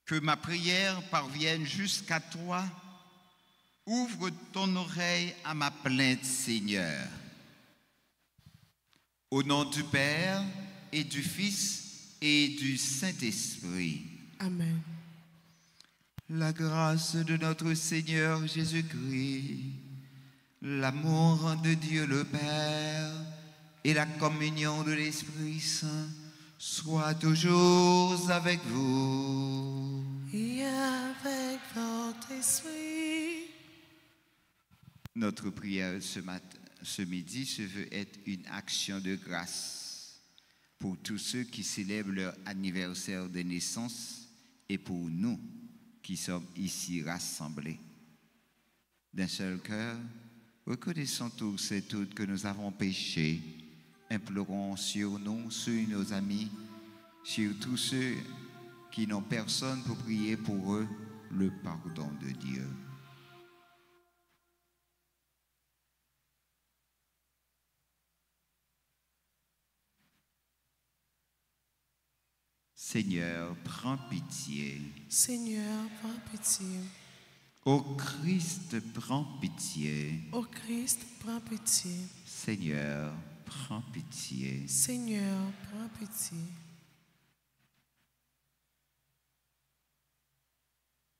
Que ma prière parvienne jusqu'à toi. Ouvre ton oreille à ma plainte, Seigneur. Au nom du Père et du Fils et du Saint-Esprit. Amen. La grâce de notre Seigneur Jésus-Christ, l'amour de Dieu le Père et la communion de l'Esprit Saint soient toujours avec vous. Et avec votre esprit. Notre prière ce midi se veut être une action de grâce pour tous ceux qui célèbrent leur anniversaire de naissance et pour nous qui sommes ici rassemblés. D'un seul cœur, reconnaissons tous et toutes que nous avons péché, implorons sur nous, sur nos amis, sur tous ceux qui n'ont personne pour prier pour eux, le pardon de Dieu. Seigneur, prends pitié. Seigneur, prends pitié. Ô Christ, prends pitié. Ô Christ, prends pitié. Seigneur, prends pitié. Seigneur, prends pitié.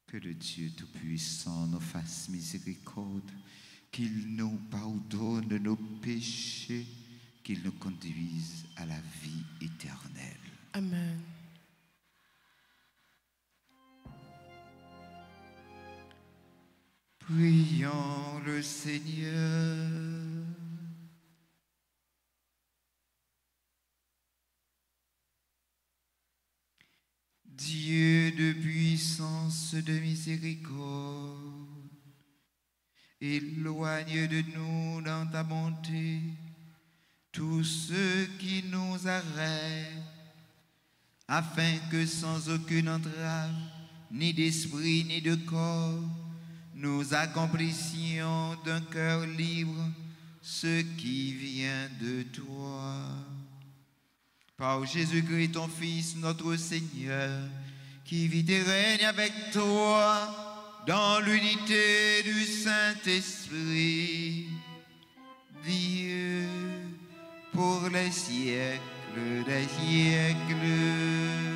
Que le Dieu Tout-Puissant nous fasse miséricorde, qu'il nous pardonne nos péchés, qu'il nous conduise à la vie éternelle. Amen. Prions le Seigneur. Dieu de puissance, de miséricorde, éloigne de nous dans ta bonté tous ceux qui nous arrêtent, afin que sans aucune entrave, ni d'esprit ni de corps, nous accomplissions d'un cœur libre ce qui vient de toi. Par Jésus-Christ, ton Fils, notre Seigneur, qui vit et règne avec toi dans l'unité du Saint-Esprit, Dieu, pour les siècles des siècles.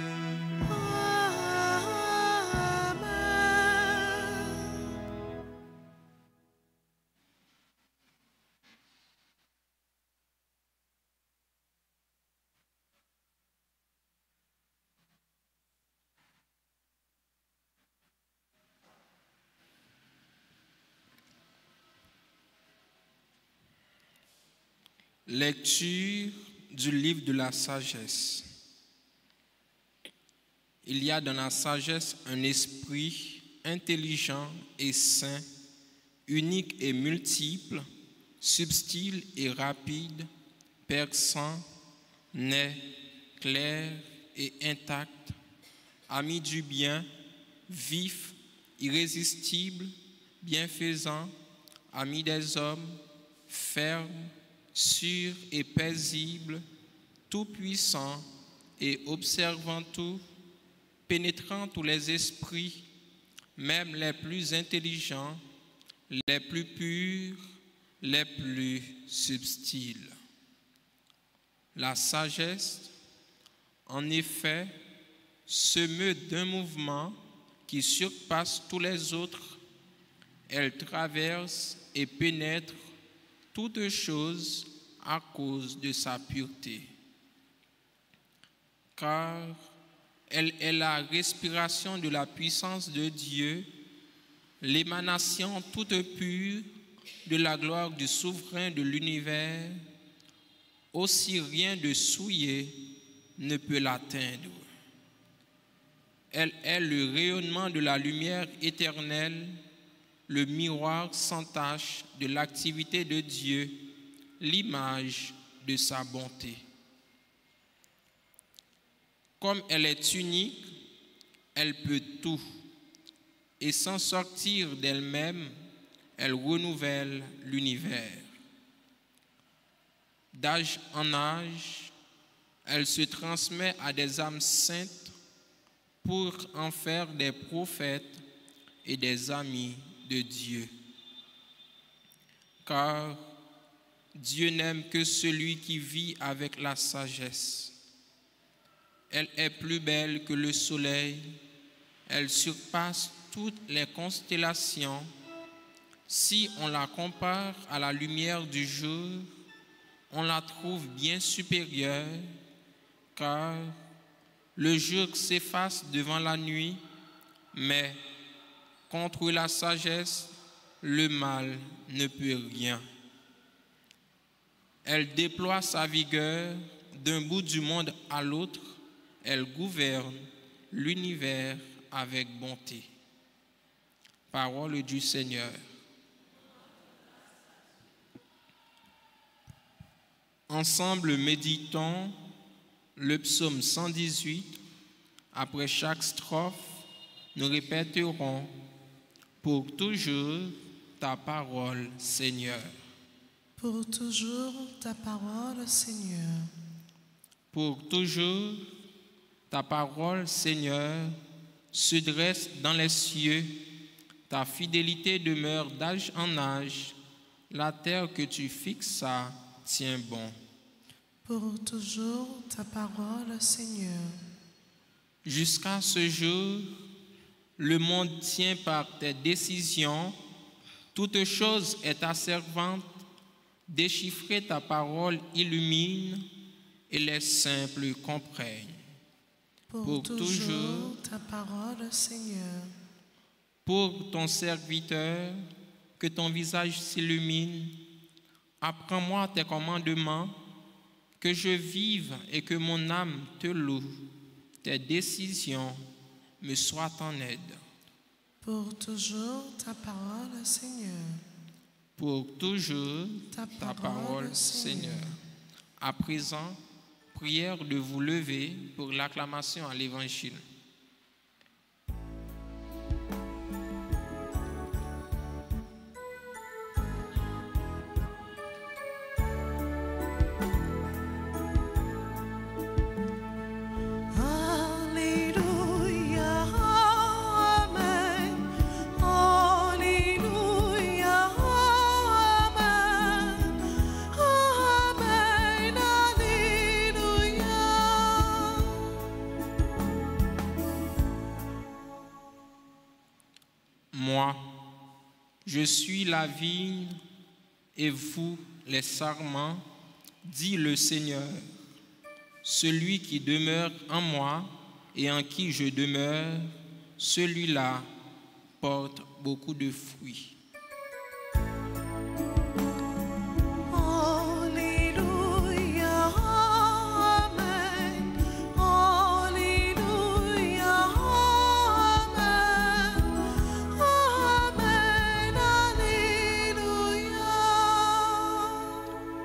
Lecture du livre de la sagesse. Il y a dans la sagesse un esprit intelligent et saint, unique et multiple, subtil et rapide, perçant, net, clair et intact, ami du bien, vif, irrésistible, bienfaisant, ami des hommes, ferme, sûr et paisible, tout-puissant et observant tout, pénétrant tous les esprits, même les plus intelligents, les plus purs, les plus subtils. La sagesse, en effet, se meut d'un mouvement qui surpasse tous les autres. Elle traverse et pénètre toutes choses à cause de sa pureté. Car elle est la respiration de la puissance de Dieu, l'émanation toute pure de la gloire du souverain de l'univers. Aussi rien de souillé ne peut l'atteindre. Elle est le rayonnement de la lumière éternelle, le miroir sans tache de l'activité de Dieu, l'image de sa bonté. Comme elle est unique, elle peut tout, et sans sortir d'elle-même, elle renouvelle l'univers. D'âge en âge, elle se transmet à des âmes saintes pour en faire des prophètes et des amis de Dieu. Car Dieu n'aime que celui qui vit avec la sagesse. Elle est plus belle que le soleil, elle surpasse toutes les constellations. Si on la compare à la lumière du jour, on la trouve bien supérieure, car le jour s'efface devant la nuit, mais contre la sagesse, le mal ne peut rien. Elle déploie sa vigueur d'un bout du monde à l'autre, elle gouverne l'univers avec bonté. Parole du Seigneur. Ensemble, méditons le psaume 118. Après chaque strophe, nous répéterons « Pour toujours ta parole, Seigneur ». Pour toujours ta parole, Seigneur. Pour toujours ta parole, Seigneur, se dresse dans les cieux. Ta fidélité demeure d'âge en âge. La terre que tu fixas tient bon. Pour toujours ta parole, Seigneur. Jusqu'à ce jour, le monde tient par tes décisions. Toute chose est ta servante. Déchiffrer ta parole illumine et les simples comprennent. Pour toujours ta parole, Seigneur. Pour ton serviteur, que ton visage s'illumine. Apprends-moi tes commandements, que je vive et que mon âme te loue. Tes décisions me soient en aide. Pour toujours ta parole, Seigneur. Pour toujours ta parole, Seigneur. À présent, prière de vous lever pour l'acclamation à l'Évangile. Moi, je suis la vigne et vous les sarments, dit le Seigneur. Celui qui demeure en moi et en qui je demeure, celui-là porte beaucoup de fruits.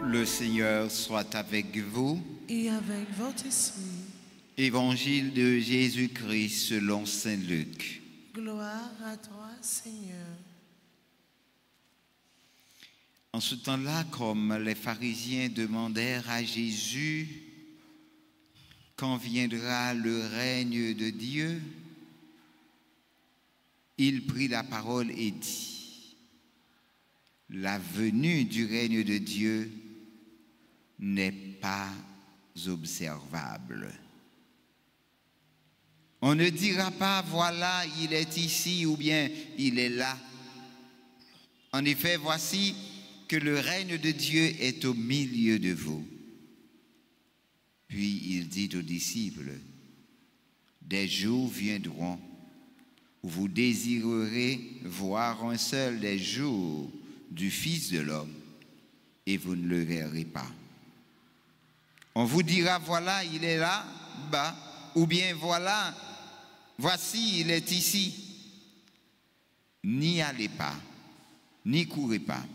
Le Seigneur soit avec vous. Et avec votre esprit. Évangile de Jésus-Christ selon saint Luc. Gloire à toi, Seigneur. En ce temps-là, comme les pharisiens demandèrent à Jésus quand viendra le règne de Dieu, il prit la parole et dit: la venue du règne de Dieu n'est pas observable. On ne dira pas voilà, il est ici ou bien il est là. En effet, voici que le règne de Dieu est au milieu de vous. Puis il dit aux disciples: des jours viendront où vous désirerez voir un seul des jours du Fils de l'homme et vous ne le verrez pas. On vous dira voilà, il est là-bas, ou bien voilà, voici, il est ici. N'y allez pas, n'y courez pas.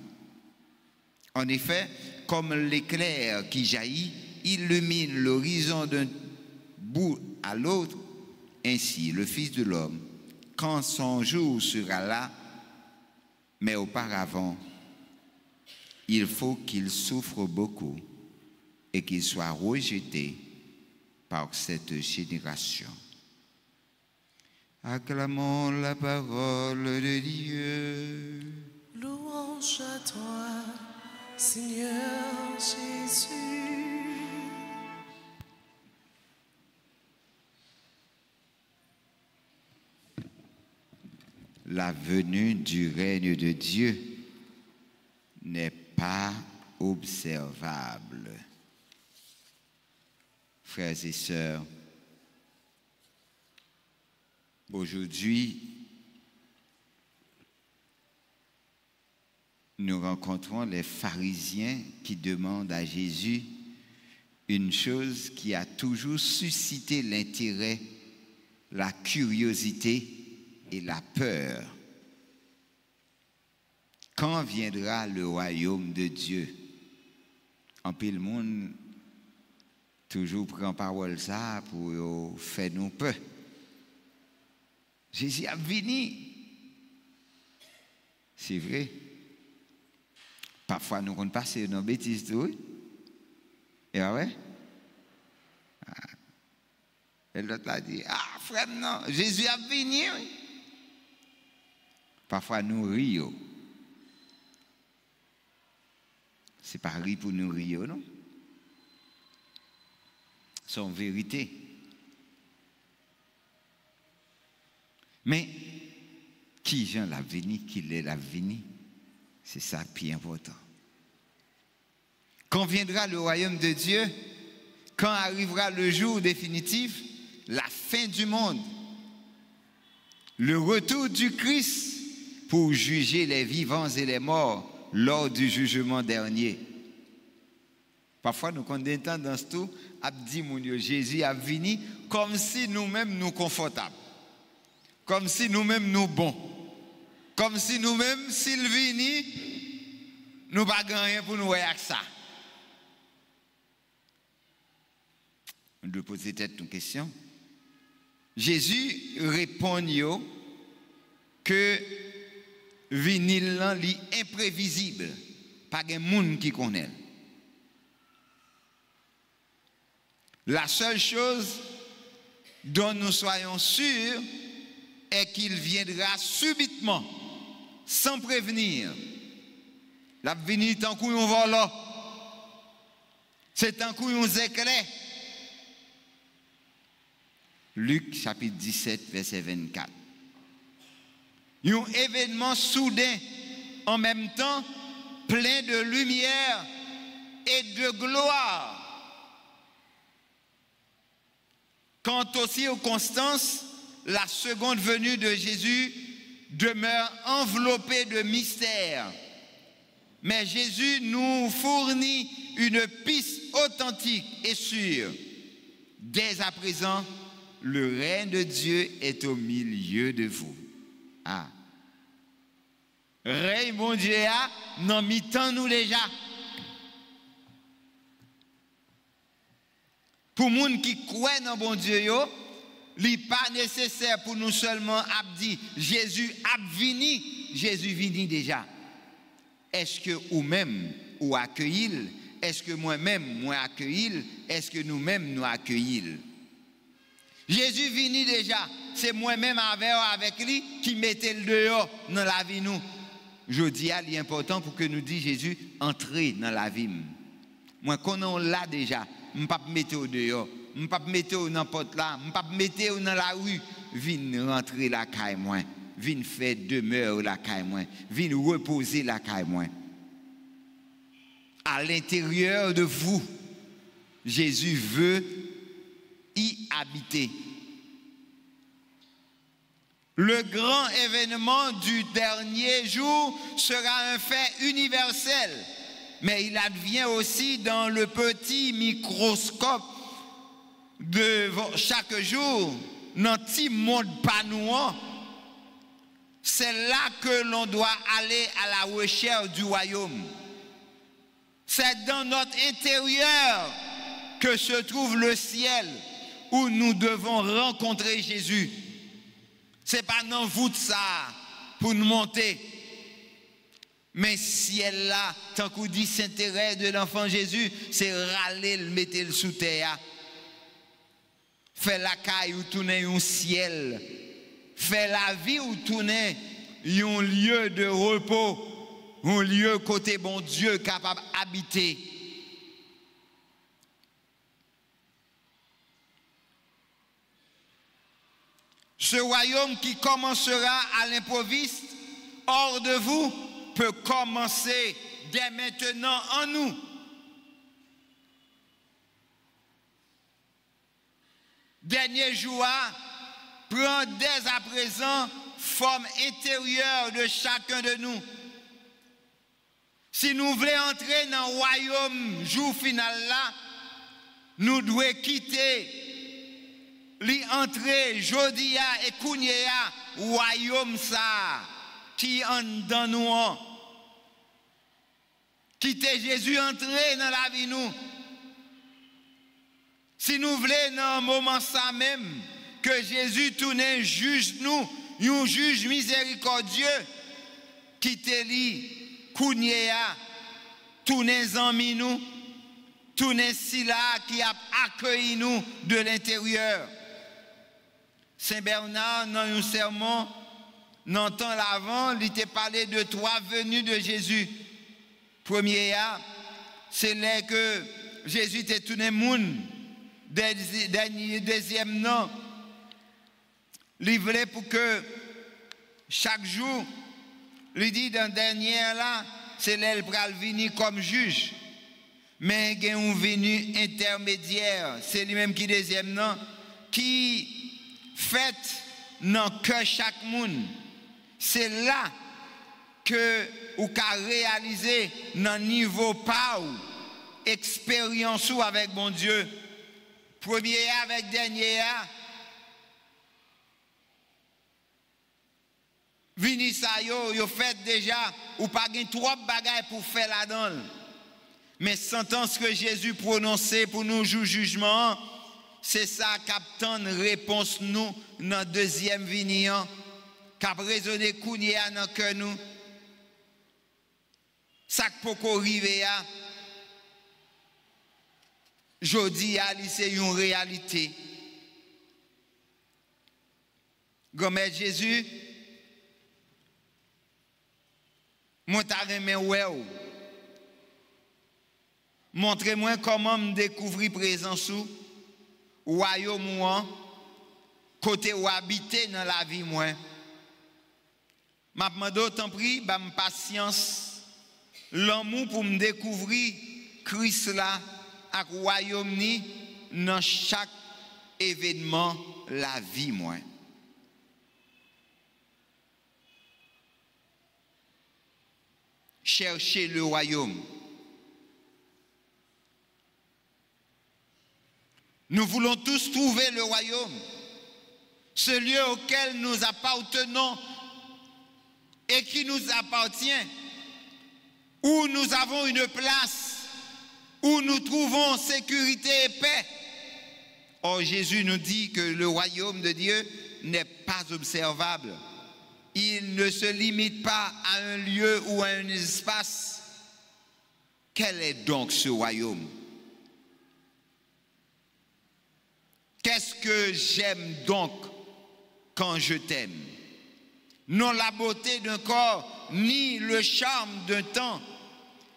En effet, comme l'éclair qui jaillit illumine l'horizon d'un bout à l'autre, ainsi le Fils de l'homme, quand son jour sera là, mais auparavant, il faut qu'il souffre beaucoup et qu'il soit rejeté par cette génération. Acclamons la parole de Dieu. Louange à toi, Seigneur Jésus. La venue du règne de Dieu n'est pas observable. Frères et sœurs, aujourd'hui, nous rencontrons les pharisiens qui demandent à Jésus une chose qui a toujours suscité l'intérêt, la curiosité et la peur. Quand viendra le royaume de Dieu? En pile le monde toujours prend parole ça pour faire nous peur. Jésus a venu. C'est vrai. Parfois nous comptons passer dans bêtises tout. Et ouais. Et l'autre a dit, ah frère non, Jésus a venu. Parfois nous rions. C'est pas rire pour nous rire, non? C'est en vérité. Mais qui Jean l'a venu, qui l'est l'a venu, c'est ça le plus important. Quand viendra le royaume de Dieu, quand arrivera le jour définitif, la fin du monde, le retour du Christ pour juger les vivants et les morts lors du jugement dernier. Parfois, nous avons des tendances tout à dire Jésus a venu comme si nous-mêmes nous confortables, comme si nous-mêmes nous bons, comme si nous-mêmes, s'il vient, nous pas rien pour nous voir avec ça. On doit poser peut-être une question. Jésus répond que vinil est imprévisible, pas de monde qui connaît. La seule chose dont nous soyons sûrs est qu'il viendra subitement, sans prévenir. La venue tant qu'on nous vole, c'est tant qu'on nous éclaire. Luc chapitre 17, verset 24. Un événement soudain, en même temps, plein de lumière et de gloire. Quant aux circonstances, la seconde venue de Jésus demeure enveloppée de mystère. Mais Jésus nous fournit une piste authentique et sûre. Dès à présent, le règne de Dieu est au milieu de vous. Ah. Règne mon Dieu a, non mi-temps nous déjà. Pour les gens qui croient dans bon Dieu, il n'est pas nécessaire pour nous seulement dire Jésus a venu, Jésus vini déjà. Est-ce que vous-même ou accueillir? Est-ce que moi-même moi accueillir? Est-ce que nous-mêmes nous accueillir? Jésus vini déjà, c'est moi-même avec lui qui mettait le dehors dans la vie nous. Je dis il est important pour que nous disions Jésus entrez dans la vie. Moi quand on l'a déjà, je ne peux pas mettre au dehors, je ne peux pas mettre au n'importe là, je ne peux pas mettre dans la rue, viens rentrer la caille moi, viens faire demeure la caille moi, viens reposer la caille moi. À l'intérieur de vous, Jésus veut y habiter. Le grand événement du dernier jour sera un fait universel, mais il advient aussi dans le petit microscope de chaque jour, dans un petit monde panouant. C'est là que l'on doit aller à la recherche du royaume. C'est dans notre intérieur que se trouve le ciel où nous devons rencontrer Jésus. Ce n'est pas dans vous de ça pour nous monter. Mais ciel là, tant qu'on dit s'intéresse de l'enfant Jésus, c'est râler, le mettre le sous terre. Faire la caille ou tourner un ciel. fait la vie ou tourner un lieu de repos, un lieu côté bon Dieu capable d'habiter. Ce royaume qui commencera à l'improviste hors de vous peut commencer dès maintenant en nous. Dernier jour, prend dès à présent forme intérieure de chacun de nous. Si nous voulons entrer dans le royaume jour final là, nous devons quitter l'entrée jodia et kounyea royaume ça qui en dans nous. Quitter Jésus entrer dans la vie nous. Si nous voulons dans un moment ça même que Jésus tourne juge nous, un juge miséricordieux, quitter lui kounyea tourne amis nous, tourne si là qui a accueilli nous de l'intérieur. Saint Bernard, dans un sermon, dans le temps l'avant, il t'a parlé de trois venues de Jésus. Premier, c'est là que Jésus t'a tourné monde. Deuxième, non. Il voulait pour que chaque jour, il dit dans le dernier là, c'est là qu'il va venir comme juge. Mais il y a un venu intermédiaire, c'est lui-même qui deuxième, non, qui fait dans que chaque monde. C'est là que vous pouvez réaliser dans le niveau pas ou expérience ou avec mon Dieu. Premier avec dernier. Vini ça yo fait déjà ou pas gain trop bagaille pour faire là-dedans. Mais sentence que Jésus prononçait pour nous jugement, c'est ça qu'attend réponse nous dans deuxième vignon, qu'a raisonné kounia dans cœur nous. Ça poko rive a. Jodi a c'est une réalité. Gomme Jésus montrez-moi comment me découvrir présence ou royaume moi côté où habiter dans la vie moi. M'a demandé autant pris ba me patience l'amour pour me découvrir Christ là ak royaume ni dans chaque événement la vie moi. Chercher le royaume. Nous voulons tous trouver le royaume, ce lieu auquel nous appartenons et qui nous appartient, où nous avons une place, où nous trouvons sécurité et paix. Or, Jésus nous dit que le royaume de Dieu n'est pas observable. Il ne se limite pas à un lieu ou à un espace. Quel est donc ce royaume? Qu'est-ce que j'aime donc quand je t'aime? Non la beauté d'un corps, ni le charme d'un temps,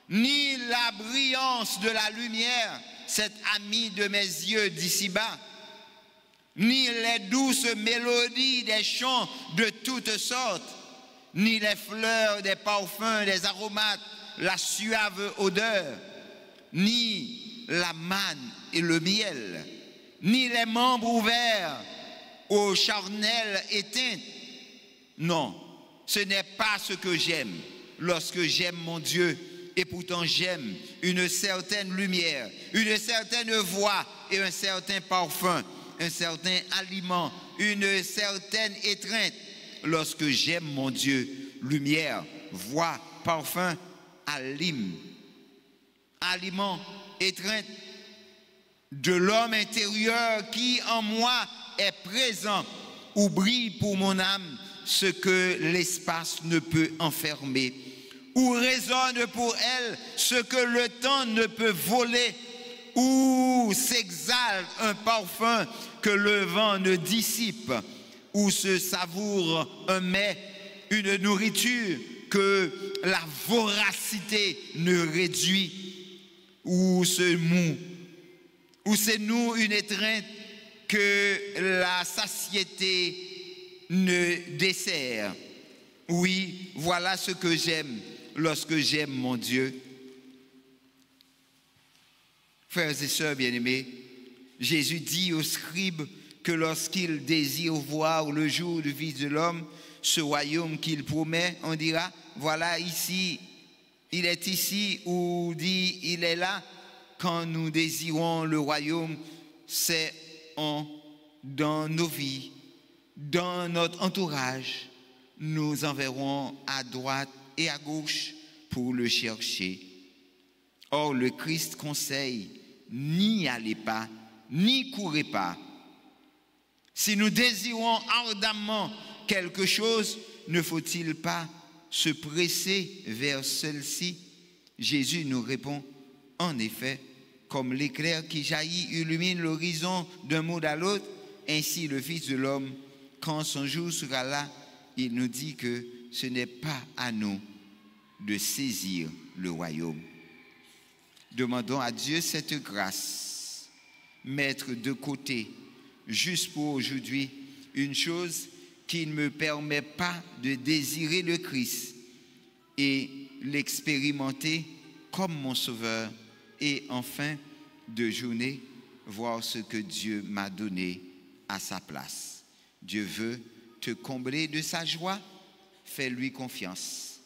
ni la brillance de la lumière, cette amie de mes yeux d'ici-bas, ni les douces mélodies des chants de toutes sortes, ni les fleurs, des parfums, des aromates, la suave odeur, ni la manne et le miel, ni les membres ouverts aux charnelles éteintes. Non, ce n'est pas ce que j'aime lorsque j'aime mon Dieu. Et pourtant j'aime une certaine lumière, une certaine voix et un certain parfum, un certain aliment, une certaine étreinte. Lorsque j'aime mon Dieu, lumière, voix, parfum, aliment, étreinte de l'homme intérieur qui en moi est présent ou brille pour mon âme ce que l'espace ne peut enfermer, ou résonne pour elle ce que le temps ne peut voler, ou s'exhale un parfum que le vent ne dissipe, ou se savoure un mets, une nourriture que la voracité ne réduit, ou se mou, ou c'est nous une étreinte que la satiété ne dessert. Oui, voilà ce que j'aime lorsque j'aime mon Dieu. Frères et sœurs bien-aimés, Jésus dit aux scribes que lorsqu'ils désirent voir le jour du Fils de l'homme, ce royaume qu'il promet, on dira, voilà ici, il est ici, ou dit, il est là. Quand nous désirons le royaume, c'est dans nos vies, dans notre entourage, nous enverrons à droite et à gauche pour le chercher. Or, le Christ conseille, n'y allez pas, n'y courez pas. Si nous désirons ardemment quelque chose, ne faut-il pas se presser vers celle-ci? Jésus nous répond, en effet, comme l'éclair qui jaillit illumine l'horizon d'un monde à l'autre, ainsi le Fils de l'homme, quand son jour sera là, il nous dit que ce n'est pas à nous de saisir le royaume. Demandons à Dieu cette grâce, mettre de côté, juste pour aujourd'hui, une chose qui ne me permet pas de désirer le Christ et l'expérimenter comme mon sauveur, et enfin, de journée, voir ce que Dieu m'a donné à sa place. Dieu veut te combler de sa joie, fais-lui confiance.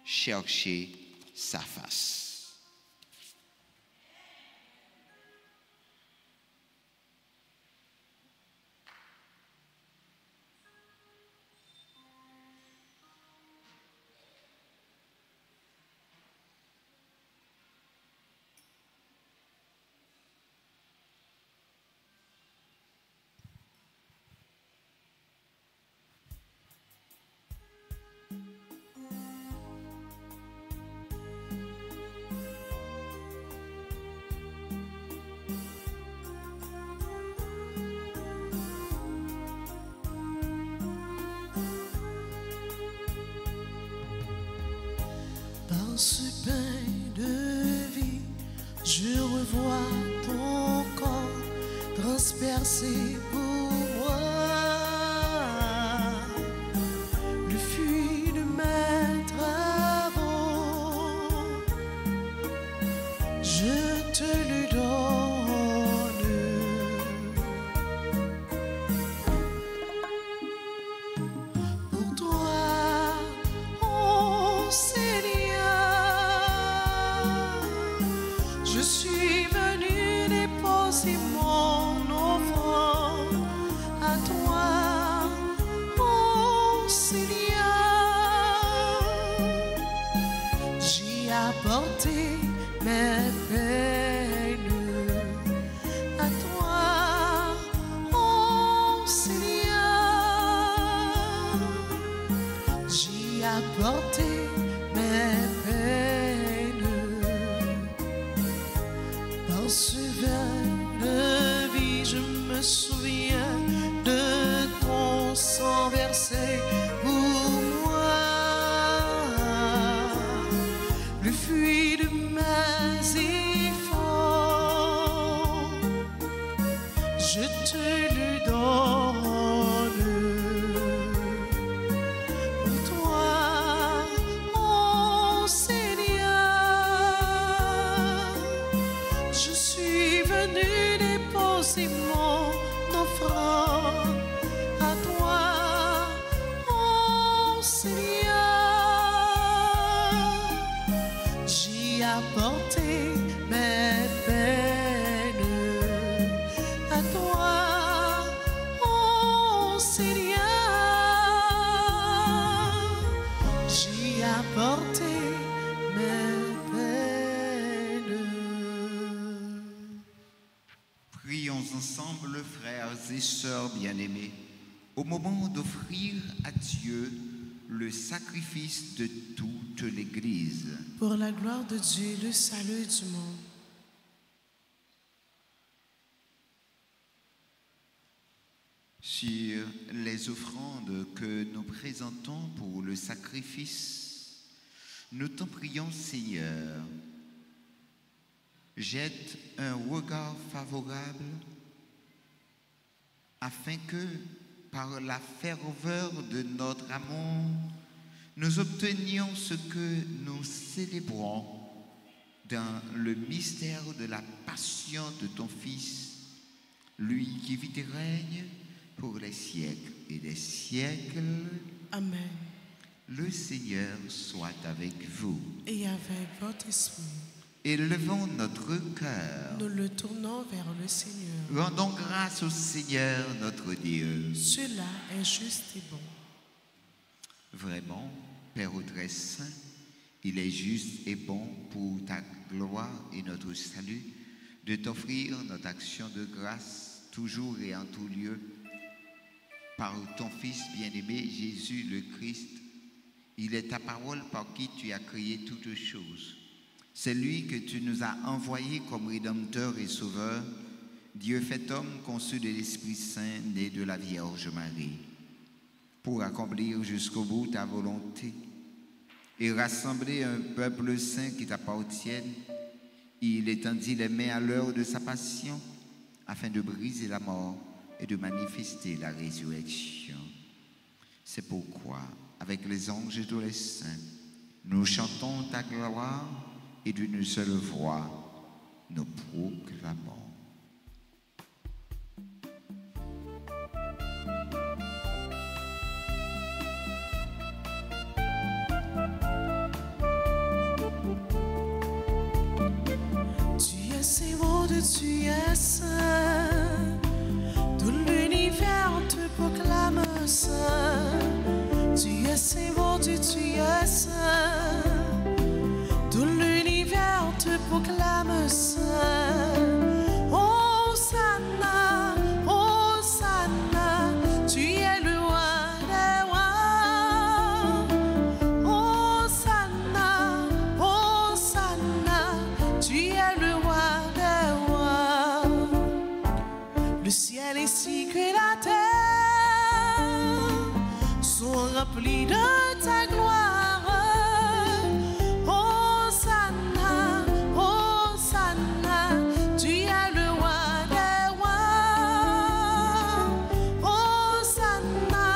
Cherchez sa face. Ce pain de vie, je revois ton corps transpercé pour moi, le fruit de mes travaux, je te le donne. Pour toi, oh Seigneur, je suis venu déposer mon offrande à toi, oh Seigneur. J'y apporté mes peines à toi, oh Seigneur. J'y apporté mes peines. Dans ce verre de vie, je me souviens de ton sang versé pour moi, le fruit de mes efforts, je te le donne. Pour toi, oh Seigneur, je suis venu déposer mon offrande à toi, oh Seigneur. J'y apporté mes peines à toi, oh Seigneur. J'y apporté mes peines. Prions ensemble, frères et sœurs bien-aimés, au moment d'offrir à Dieu le sacrifice de toute l'Église. Pour la gloire de Dieu, le salut du monde. sur les offrandes que nous présentons pour le sacrifice, nous t'en prions, Seigneur, jette un regard favorable afin que, par la ferveur de notre amour, nous obtenions ce que nous célébrons dans le mystère de la passion de ton Fils, lui qui vit et règne pour les siècles et des siècles. Amen. Le Seigneur soit avec vous. Et avec votre esprit, Élevons notre cœur. nous le tournons vers le Seigneur. Rendons grâce au Seigneur notre Dieu. Cela est juste et bon. Vraiment, Père très saint, il est juste et bon pour ta gloire et notre salut de t'offrir notre action de grâce toujours et en tout lieu par ton Fils bien-aimé Jésus le Christ. Il est ta parole par qui tu as créé toutes choses. C'est lui que tu nous as envoyé comme Rédempteur et Sauveur, Dieu fait homme, conçu de l'Esprit Saint, né de la Vierge Marie, pour accomplir jusqu'au bout ta volonté et rassembler un peuple saint qui t'appartienne. Il étendit les mains à l'heure de sa passion afin de briser la mort et de manifester la résurrection. C'est pourquoi, avec les anges et tous les saints, nous chantons ta gloire et d'une seule voix, nous proclamons. Tu es saint, tout l'univers te proclame saint. Tu es saint, mon Dieu, tu es saint, tout l'univers te proclame saint. Hosanna, Hosanna, tu es le roi des rois. Hosanna, Hosanna, tu es le roi des rois. Le ciel ainsi que la terre sont remplis de ta gloire. Hosanna, Hosanna, tu es le roi des rois. Hosanna,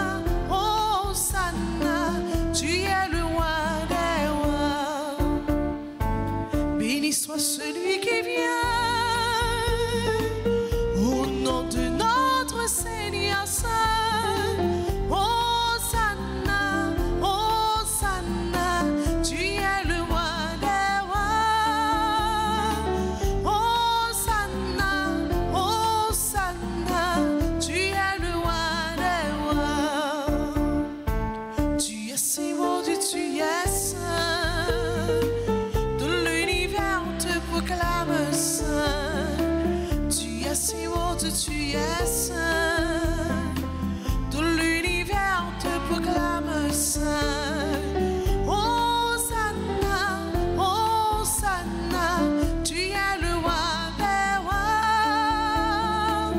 Hosanna, tu es le roi des rois. Béni soit celui qui vient au nom de notre Seigneur Saint. Hosanna, Hosanna, tu es le roi des rois. Hosanna, Hosanna, tu es le roi des rois. Tu es si bon, Dieu, tu es saint, tout l'univers te proclame saint. Tu es si bon, Dieu, tu es saint, tout l'univers te proclame saint. Hosanna, Hosanna, tu es le roi des rois.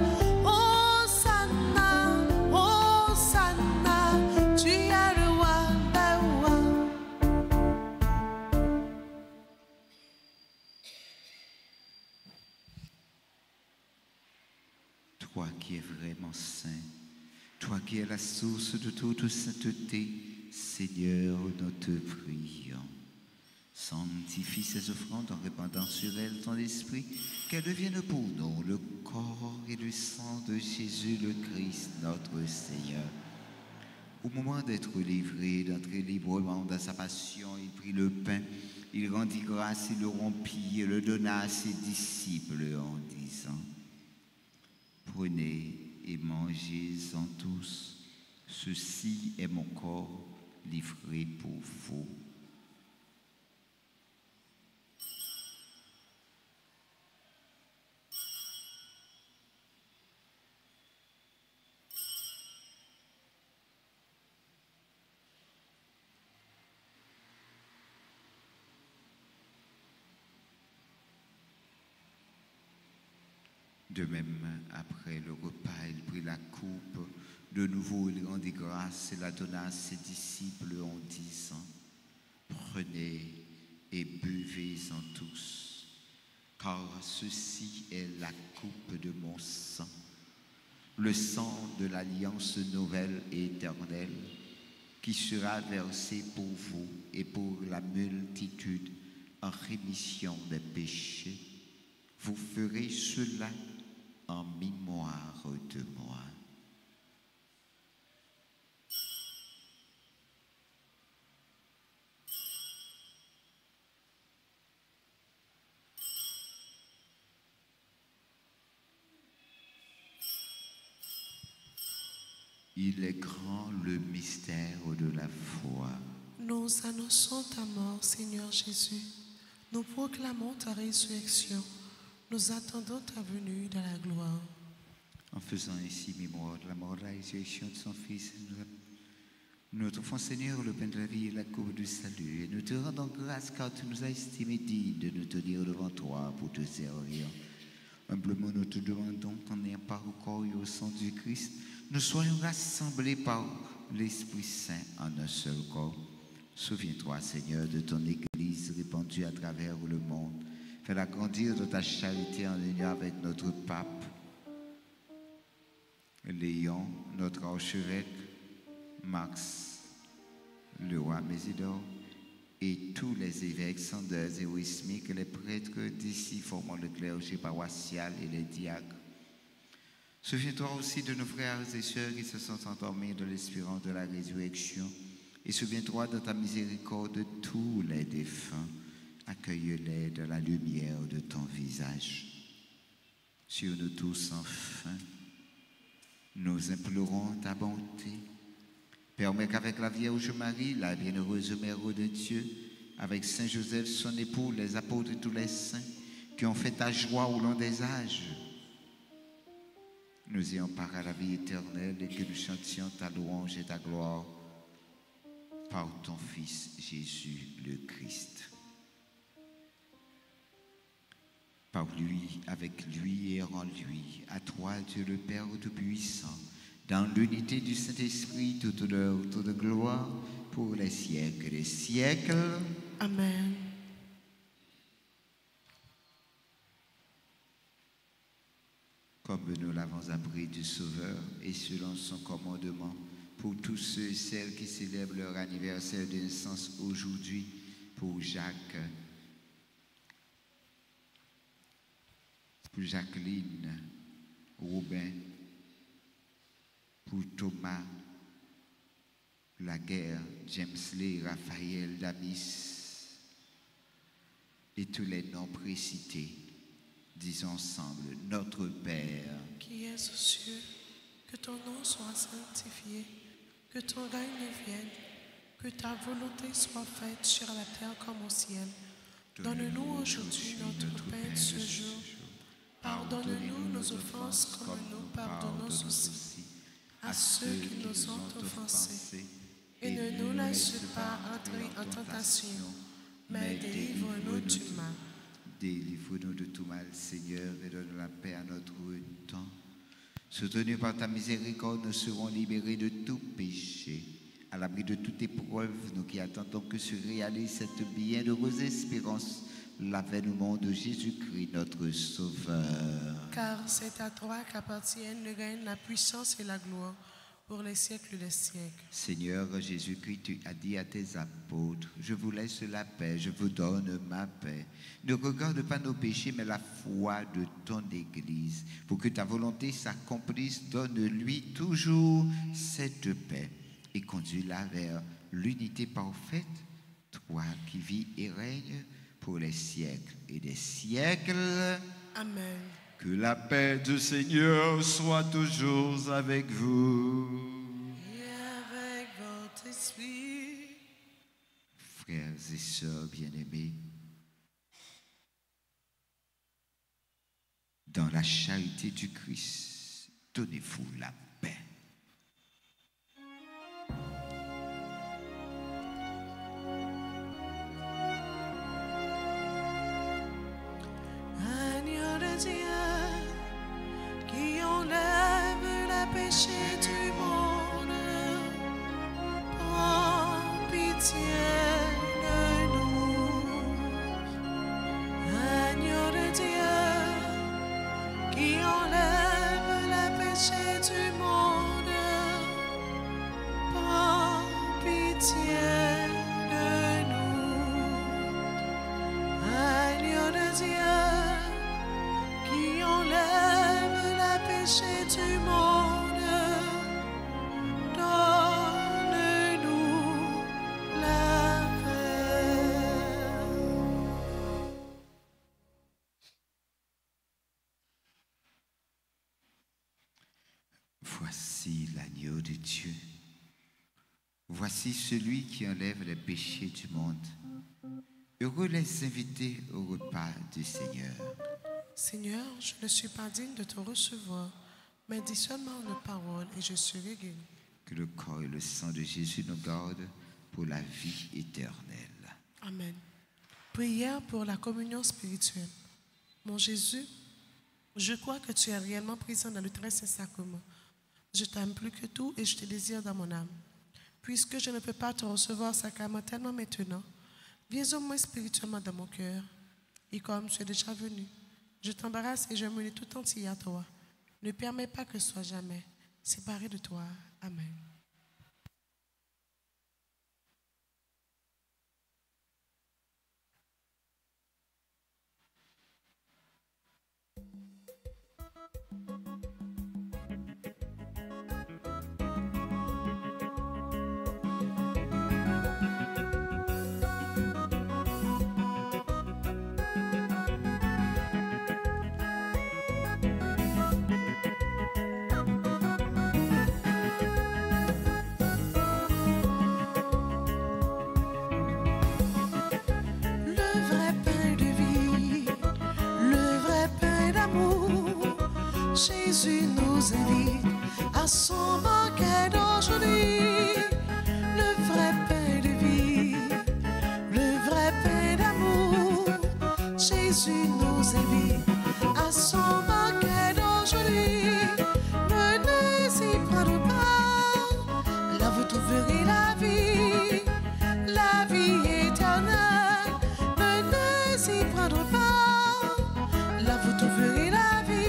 Hosanna, Hosanna, tu es le roi des rois. Toi qui es vraiment saint, toi qui es la source de toute sainteté, Seigneur, nous te prions. Sanctifie ces offrandes en répandant sur elles ton esprit, qu'elles deviennent pour nous le corps et le sang de Jésus le Christ, notre Seigneur. Au moment d'être livré, d'entrer librement dans sa passion, il prit le pain, il rendit grâce, il le rompit et le donna à ses disciples en disant: Prenez et mangez-en tous, ceci est mon corps livré pour vous. De même, après le repas, il prit la coupe De nouveau, il rendit grâce et la donna à ses disciples en disant, prenez et buvez-en tous, car ceci est la coupe de mon sang, le sang de l'alliance nouvelle et éternelle, qui sera versé pour vous et pour la multitude en rémission des péchés. Vous ferez cela en mémoire de moi. Il est grand le mystère de la foi. Nous annonçons ta mort, Seigneur Jésus. Nous proclamons ta résurrection. Nous attendons ta venue dans la gloire. En faisant ainsi mémoire de la mort, de la résurrection de son Fils, nous t'offrons, Seigneur, le pain de la vie et la coupe du salut. Et nous te rendons grâce car tu nous as estimés dignes de nous tenir devant toi pour te servir. Humblement, nous te demandons qu'en ayant part au corps et au sang du Christ, nous soyons rassemblés par l'Esprit Saint en un seul corps. Souviens-toi, Seigneur, de ton Église répandue à travers le monde. Fais-la grandir de ta charité en union avec notre pape, Léon, notre archevêque, Max, le roi Mésidor, et tous les évêques, sandeurs et wismiques, les prêtres d'ici formant le clergé paroissial et les diacres. Souviens-toi aussi de nos frères et sœurs qui se sont endormis de l'espérance de la résurrection. Et souviens-toi de ta miséricorde de tous les défunts. Accueille-les de la lumière de ton visage. Sur nous tous, enfin, nous implorons ta bonté. Permets qu'avec la Vierge Marie, la bienheureuse Mère de Dieu, avec Saint Joseph, son époux, les apôtres et tous les saints qui ont fait ta joie au long des âges, nous ayons part à la vie éternelle et que nous chantions ta louange et ta gloire par ton Fils Jésus le Christ. Par lui, avec lui et en lui, à toi Dieu le Père Tout-Puissant, dans l'unité du Saint-Esprit, toute honneur, toute gloire, pour les siècles et les siècles. Amen. Comme nous l'avons appris du Sauveur et selon son commandement, pour tous ceux et celles qui célèbrent leur anniversaire de naissance aujourd'hui, pour Jacques, pour Jacqueline, Robin, pour Thomas, Laguerre, James Lee, Raphaël, Damis et tous les noms précités. Disons ensemble, notre Père, Qui es aux cieux, que ton nom soit sanctifié, que ton règne vienne, que ta volonté soit faite sur la terre comme au ciel. Donne-nous aujourd'hui notre pain de ce jour. Pardonne-nous nos offenses comme nous pardonnons aussi à ceux qui nous ont offensés. Et ne nous laisse pas entrer en tentation, mais délivre-nous du mal. Délivre-nous de tout mal, Seigneur, et donne la paix à notre temps. Soutenus par ta miséricorde, nous serons libérés de tout péché. À l'abri de toute épreuve, nous qui attendons que se réalise cette bienheureuse espérance, l'avènement de Jésus-Christ, notre Sauveur. Car c'est à toi qu'appartiennent le règne, la puissance et la gloire, pour les siècles des siècles. Seigneur Jésus-Christ, tu as dit à tes apôtres, je vous laisse la paix, je vous donne ma paix. Ne regarde pas nos péchés, mais la foi de ton Église. Pour que ta volonté s'accomplisse, donne-lui toujours cette paix et conduis-la vers l'unité parfaite, toi qui vis et règnes pour les siècles et des siècles. Amen. Que la paix du Seigneur soit toujours avec vous. Et avec votre esprit. Frères et sœurs bien-aimés, dans la charité du Christ, donnez-vous la paix. Agneau de Dieu, qui enlève le péché du monde. pitié de nous. Agneau de Dieu qui enlève le péché du monde, donne-nous la paix. Voici l'agneau de Dieu. Voici celui qui enlève les péchés du monde. Heureux les invités au repas du Seigneur. Seigneur, je ne suis pas digne de te recevoir, mais dis seulement une parole et je serai guéri. Que le corps et le sang de Jésus nous gardent pour la vie éternelle. Amen. Prière pour la communion spirituelle. Mon Jésus, je crois que tu es réellement présent dans le très saint sacrement. Je t'aime plus que tout et je te désire dans mon âme. Puisque je ne peux pas te recevoir sacramentellement maintenant, viens au moins spirituellement dans mon cœur. Et comme tu es déjà venu, je t'embarrasse et je me lie tout entier à toi. Ne permets pas que je sois jamais séparé de toi. Amen. Jésus nous invite à son banquet d'aujourd'hui. Le vrai pain de vie, le vrai pain d'amour. Jésus nous invite à son banquet d'aujourd'hui. Venez-y prendre part, là vous trouverez la vie éternelle. Venez-y prendre part, là vous trouverez la vie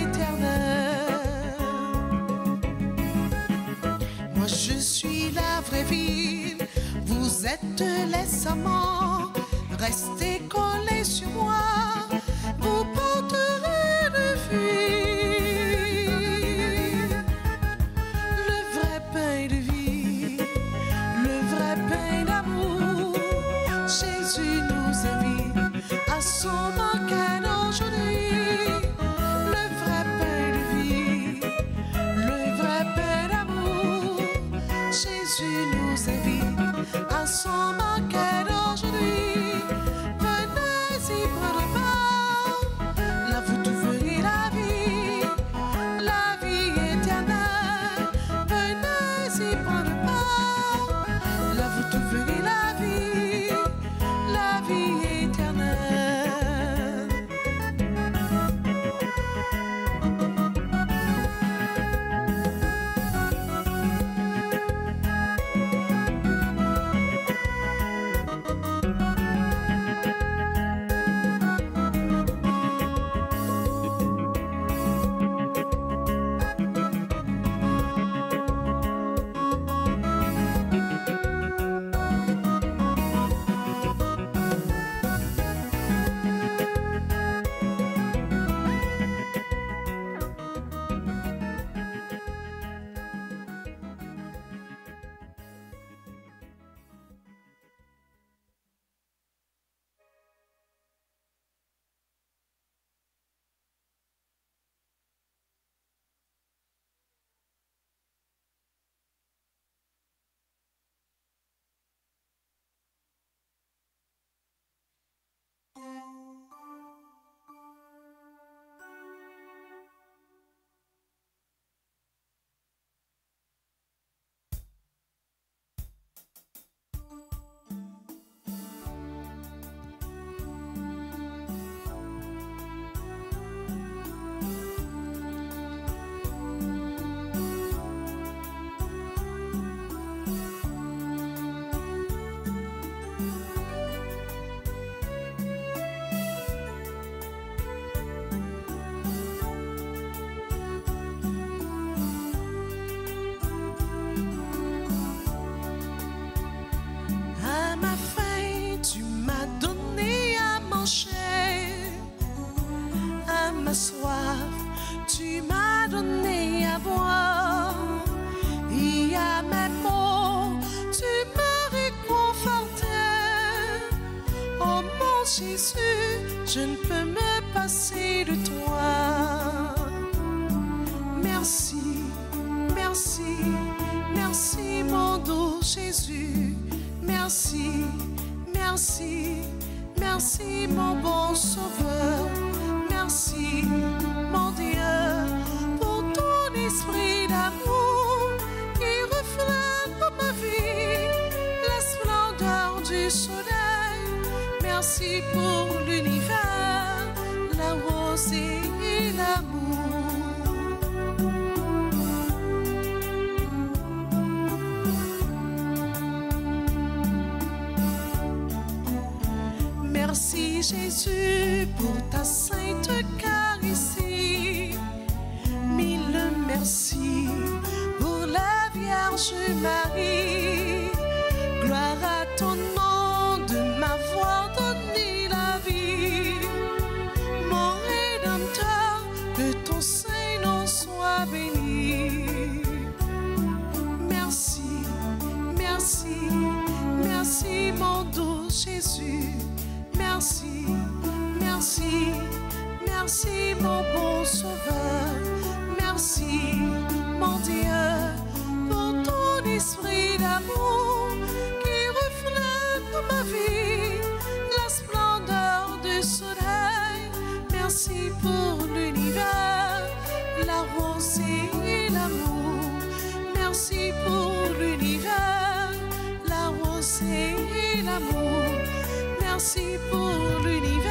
éternelle. Moi je suis la vraie vigne, vous êtes les sarments. Restez collés sur moi, vous porterez le fruit. Le vrai pain de vie, le vrai pain d'amour. Jésus nous invite à son banquet d'aujourd'hui. Jésus nous invite à son banquet d'aujourd'hui. Venez-y prendre part. Jésus, je ne peux me passer de toi. Merci, merci, merci mon doux Jésus. Merci, merci, merci mon bon Sauveur. Merci mon Dieu pour ton esprit d'amour qui reflète pour ma vie la splendeur du soleil. Merci pour l'univers, la rose et l'amour. Merci Jésus pour ta sainte caricie. Mille merci pour la Vierge Marie. Gloire à ton nom de m'avoir donné la vie. Mon Rédempteur, que ton Saint-Nom soit béni. Merci, merci, merci mon doux Jésus. Merci, merci, merci mon bon Sauveur. Merci mon Dieu pour ton esprit d'amour qui reflète dans ma vie la splendeur du soleil. Merci pour l'univers, la rose et l'amour. Merci pour l'univers, la rose et l'amour. Merci pour l'univers,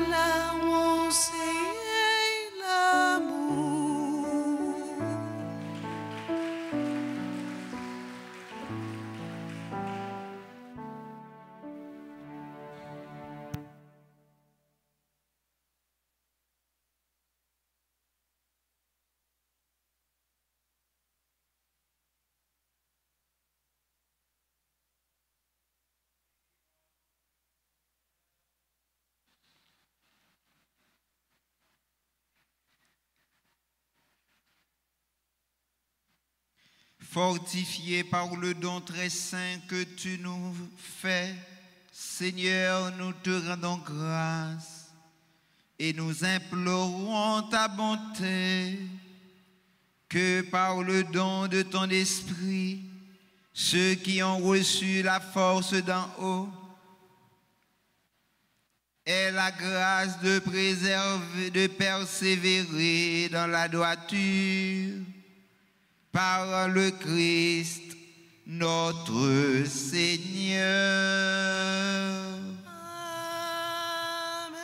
la rose et l'amour. Fortifiés par le don très saint que tu nous fais, Seigneur, nous te rendons grâce et nous implorons ta bonté, que par le don de ton esprit, ceux qui ont reçu la force d'en haut aient la grâce de préserver, de persévérer dans la droiture par le Christ notre Seigneur. Amen.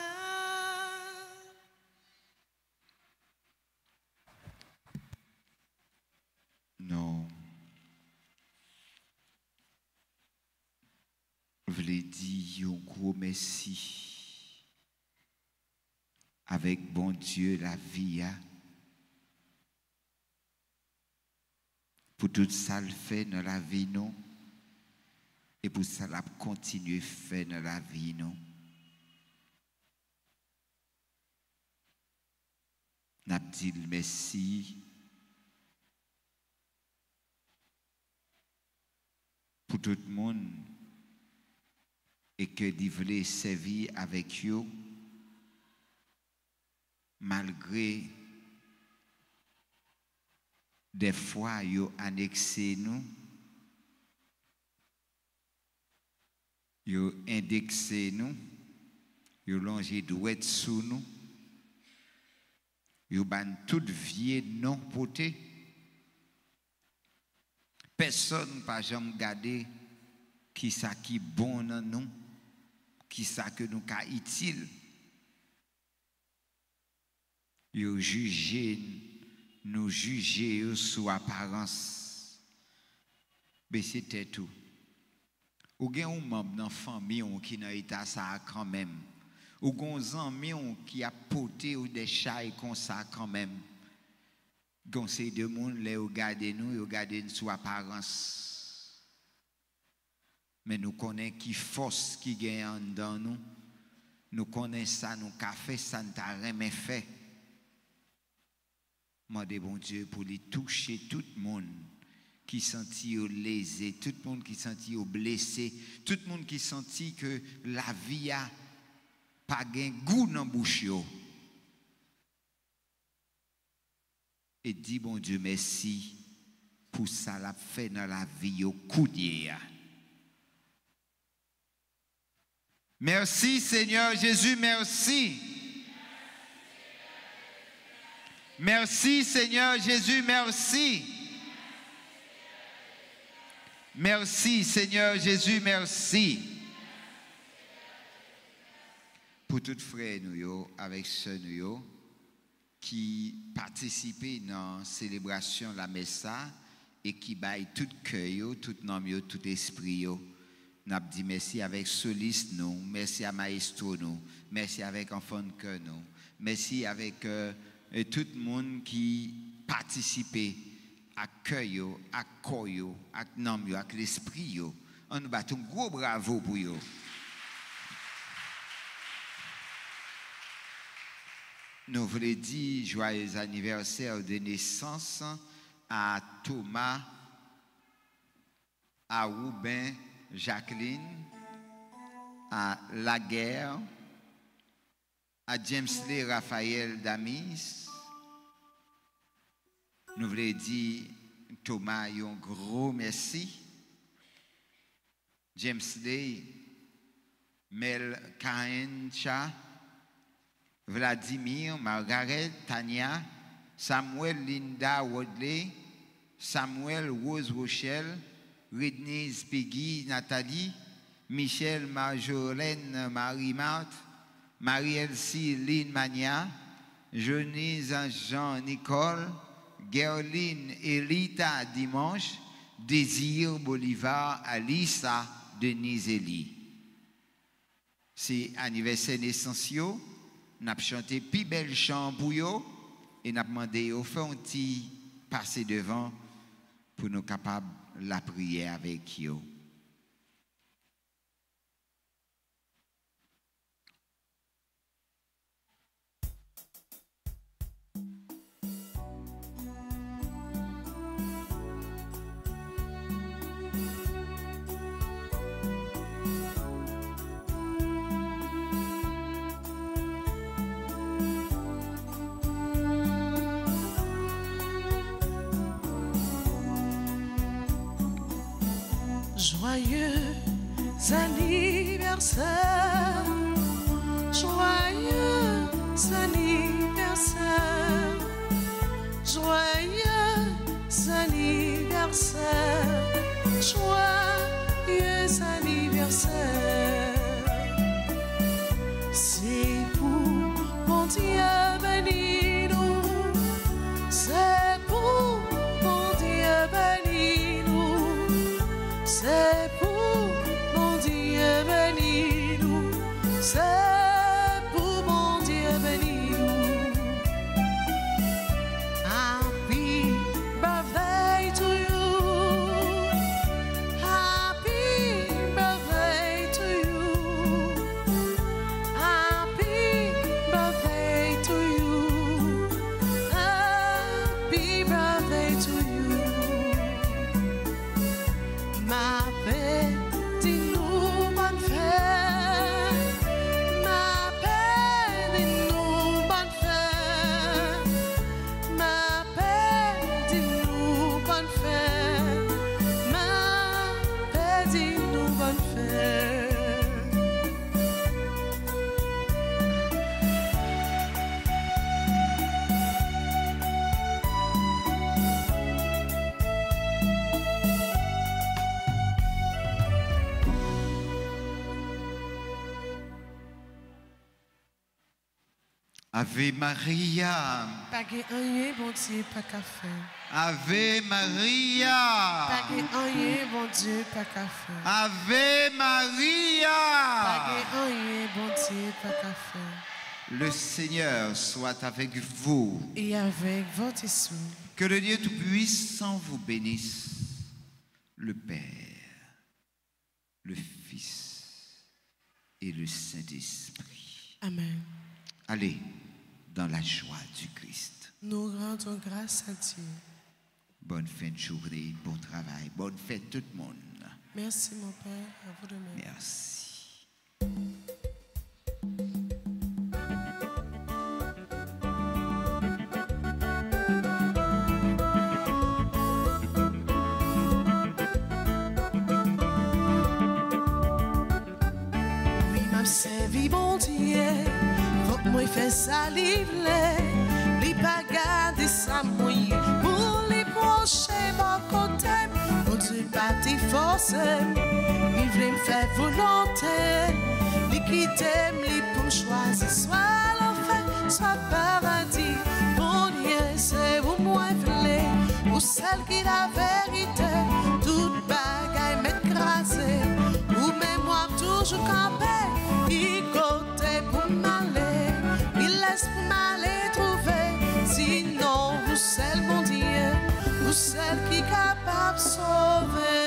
Non. Je voulais dire un gros merci. Avec bon Dieu la vie, pour tout ça le fait dans la vie, non? Et pour ça, la continuer faire dans la vie, non? N'a dit merci pour tout le monde et que d'y voulait servir avec eux malgré des fois, ils ont annexé nous, ils ont indexé nous, ils ont longé douette sous nous, ils ont ban toute vie non potée. Personne n'a jamais gardé qui ça qui bon dans nous, qui ça que nous ca utile. Ils ont jugé nous juger sous apparence. Mais c'était tout. Ou gen un membre dans la famille qui n'a état ça quand même. Ou gen un ami qui a porté ou des chats comme ça quand même. Gon c'est de monde les regarder nous sous apparence. Mais nous connaissons qui force qui gagne dans nous. Nous connaissons ça, nous café ça n'a rien fait. Demandez bon Dieu pour lui toucher tout le monde qui sentit lésé, tout le monde qui sentit blessé, tout le monde qui sentit que la vie a pas gain goût dans bouche yo. Et dit bon Dieu merci pour ça l'a fait dans la vie au coudier. Merci Seigneur Jésus, merci. Merci Seigneur Jésus, merci. Merci Seigneur Jésus, merci. Pour toutes frères nous avec ceux nous qui participent dans la célébration de la Messa et qui baillent tout cœur, tout nom, tout esprit. Nous avons dit merci avec soliste nous, merci à maestro nous, merci avec enfant de cœur nous, merci avec tout le monde qui participe à cœur, à corps, à nom, à l'esprit. On nous bat un gros bravo pour eux. Nous voulons dire joyeux anniversaire de naissance à Thomas, à Rouben, Jacqueline, à Laguerre, à James Lee Raphaël Damis. Nous voulons dire Thomas un gros merci. James Lee, Mel Kaincha, Vladimir, Margaret, Tania, Samuel Linda Wadley, Samuel Rose Rochelle, Redney Peggy Nathalie, Michel Marjolaine Marie-Marthe, Marie-Elsie Lynn Mania, Jonise Jean Nicole, Gerline Elita Dimanche, Désir Bolivar Alissa Denise Elie. C'est anniversaire naissance. Nous avons chanté plus belle chant pour eux et nous avons demandé au faire un petit passer devant pour nous capables la prière avec eux. Joyeux anniversaire, joyeux anniversaire, joyeux anniversaire, joyeux anniversaire. C'est pour mon Dieu béni nous, c'est pour mon Dieu béni nous, c'est pour mon Dieu béni nous, c'est pour mon Dieu béni nous. Happy birthday to you, happy birthday to you, happy birthday to you, happy birthday to you. Ma paix, dis-nous bonne fête. Ma paix, dis-nous bonne fête. Ma paix, dis-nous bonne fête. Ma paix, dis-nous bonne fête. Ave Maria, Pas que rien, bon Dieu, pas qu'à faire. Ave Maria, Pas que rien, bon Dieu, pas qu'à faire. Ave Pas Maria. que rien, bon Dieu, pas qu'à faire. Le Seigneur soit avec vous. Et avec votre esprit. Que le Dieu Tout-Puissant vous bénisse, le Père, le Fils et le Saint-Esprit. Amen. Allez dans la joie du Christ. Nous rendons grâce à Dieu. Bonne fin de journée, bon travail, bonne fête tout le monde. Merci mon Père, à vous de même. Merci. Oui, m'a servi bon Dieu, faut que moi fasse salive, les pas garder ça mouillé pour les prochains bon côté. Mon Dieu, pas tes forces, il voulait me faire volonté, les quitter, les pour choisir, soit l'enfer, soit paradis. Bon Dieu, c'est vous moi voulez, ou celle qui la vérité, toute bagaille m'écraser, ou même moi toujours camper, il côté pour m'aller, il laisse pour m'aller trouver, sinon vous celle mon Dieu, vous celle qui est capable de sauver.